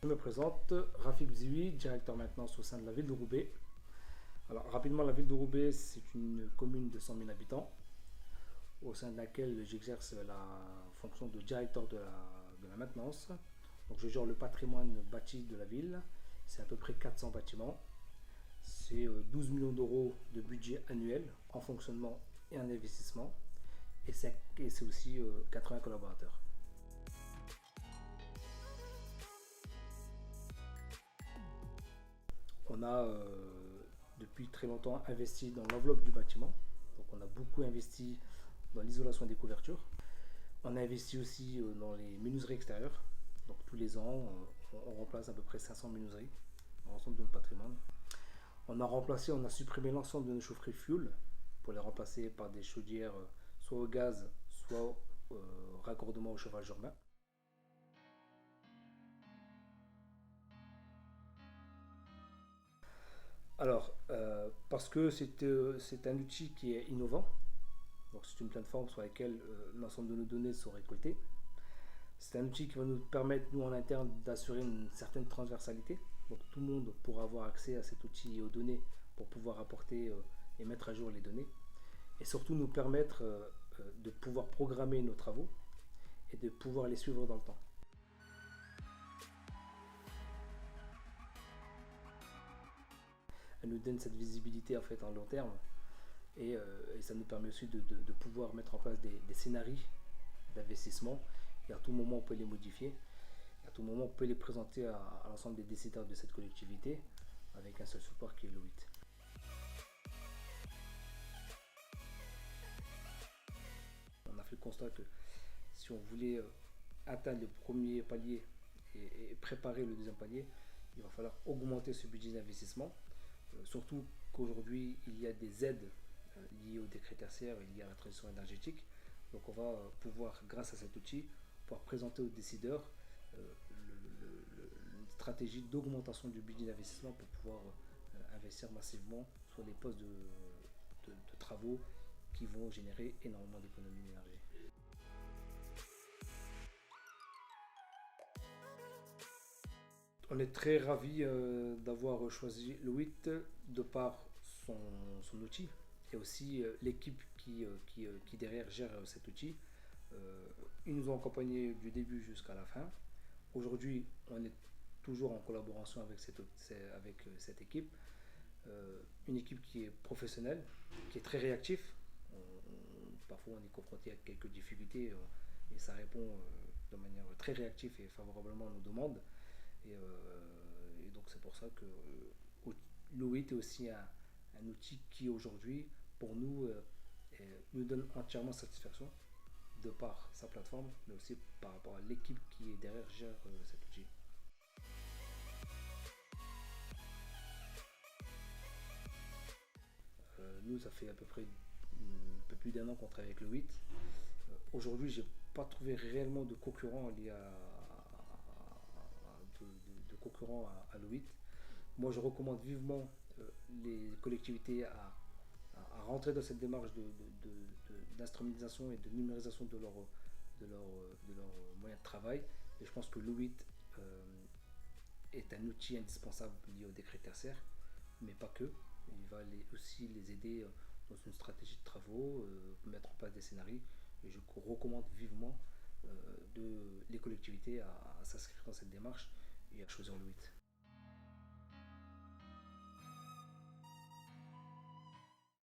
Je me présente, Rafik Bzioui, directeur maintenance au sein de la ville de Roubaix. Alors rapidement, la ville de Roubaix, c'est une commune de 100 000 habitants, au sein de laquelle j'exerce la fonction de directeur de la maintenance. Donc je gère le patrimoine bâti de la ville, c'est à peu près 400 bâtiments. C'est 12 millions d'euros de budget annuel en fonctionnement et en investissement. Et c'est aussi 80 collaborateurs. On a depuis très longtemps investi dans l'enveloppe du bâtiment. Donc on a beaucoup investi dans l'isolation des couvertures. On a investi aussi dans les menuiseries extérieures. Donc tous les ans, on remplace à peu près 500 menuiseries dans l'ensemble de notre patrimoine. On a supprimé l'ensemble de nos chaufferies fuel pour les remplacer par des chaudières soit au gaz, soit raccordement au chauffage urbain. Alors, parce que c'est un outil qui est innovant, donc c'est une plateforme sur laquelle l'ensemble de nos données sont récoltées. C'est un outil qui va nous permettre, nous en interne, d'assurer une certaine transversalité. Donc tout le monde pourra avoir accès à cet outil et aux données pour pouvoir apporter et mettre à jour les données. Et surtout nous permettre de pouvoir programmer nos travaux et de pouvoir les suivre dans le temps. Elle nous donne cette visibilité en fait en long terme et ça nous permet aussi de pouvoir mettre en place des scénarios d'investissement et à tout moment on peut les modifier. À tout moment on peut les présenter à l'ensemble des décideurs de cette collectivité avec un seul support qui est le 8. On a fait le constat que si on voulait atteindre le premier palier et préparer le deuxième palier, il va falloir augmenter ce budget d'investissement. Surtout qu'aujourd'hui, il y a des aides liées au décret tertiaire et liées à la transition énergétique. Donc on va pouvoir, grâce à cet outil, pouvoir présenter aux décideurs une stratégie d'augmentation du budget d'investissement pour pouvoir investir massivement sur des postes de travaux qui vont générer énormément d'économies d'énergie. On est très ravis d'avoir choisi le 8 de par son outil et aussi l'équipe qui derrière gère cet outil. Ils nous ont accompagnés du début jusqu'à la fin. Aujourd'hui, on est toujours en collaboration avec cette équipe. Une équipe qui est professionnelle, qui est très réactive. Parfois, on est confronté à quelques difficultés et ça répond de manière très réactive et favorablement à nos demandes. Et donc c'est pour ça que l'O8 est aussi un outil qui aujourd'hui, pour nous, nous donne entièrement satisfaction de par sa plateforme, mais aussi par rapport à l'équipe qui est derrière gère cet outil. Nous, ça fait à peu près un peu plus d'un an qu'on travaille avec le 8. Aujourd'hui, j'ai pas trouvé réellement de concurrent lié de concurrents à l'O8. Moi, je recommande vivement les collectivités à rentrer dans cette démarche d'instrumentalisation et de numérisation de leur moyens de travail. Et je pense que l'O8 est un outil indispensable lié au décret tertiaire, mais pas que. Il va aussi les aider dans une stratégie de travaux, mettre en place des scénarios. Et je recommande vivement les collectivités à s'inscrire dans cette démarche et à choisir le 8.